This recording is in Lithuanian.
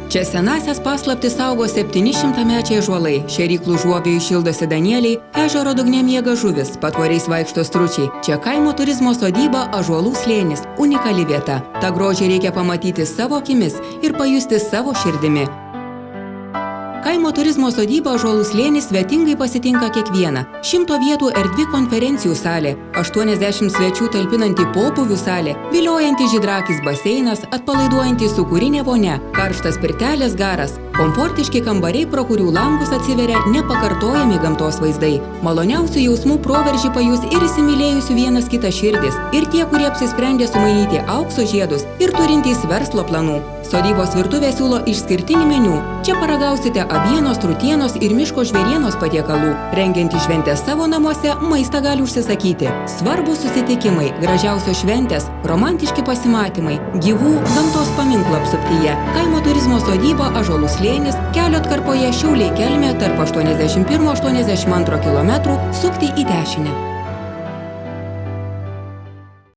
Čia senasias paslaptis saugo 700-mečiai ąžuolai, šėryklų žuovėjų šildosi danieliai, ežero dugne miega žuvis, patvoriais vaikšto stručiai. Čia kaimo turizmo sodyba Ąžuolų slėnis, unikali vieta. Ta grožį reikia pamatyti savo akimis ir pajusti savo širdimi. Kaimo turizmo sodyba Ąžuolų slėnis svetingai pasitinka kiekvieną. 100 vietų erdvi konferencijų salė, 80 svečių talpinanti popuvių salė, viliojanti žydrakis baseinas, atpalaiduojanti sūkurinė vonia, karštas pirtelės garas, komfortiški kambariai, pro kurių langus atsiveria nepakartojami gamtos vaizdai. Maloniausių jausmų proveržį pajus ir įsimylėjusių vienas kitą širdis, ir tie, kurie apsisprendė sumainyti aukso žiedus, ir turintys verslo planų. Sodybos virtuvė siūlo išskirtinį meniu. Čia paragausite avienos, trutienos ir miško žvėrienos patiekalų. Rengiant šventės savo namuose, maistą gali užsisakyti. Svarbūs susitikimai, gražiausios šventės, romantiški pasimatymai, gyvų gamtos paminklų apsuptyje. Kaimo turizmo sodyba Ąžuolų slėnis, kelio atkarpoje Šiauliai Kelmė tarp 81–82 km, sukti į dešinę.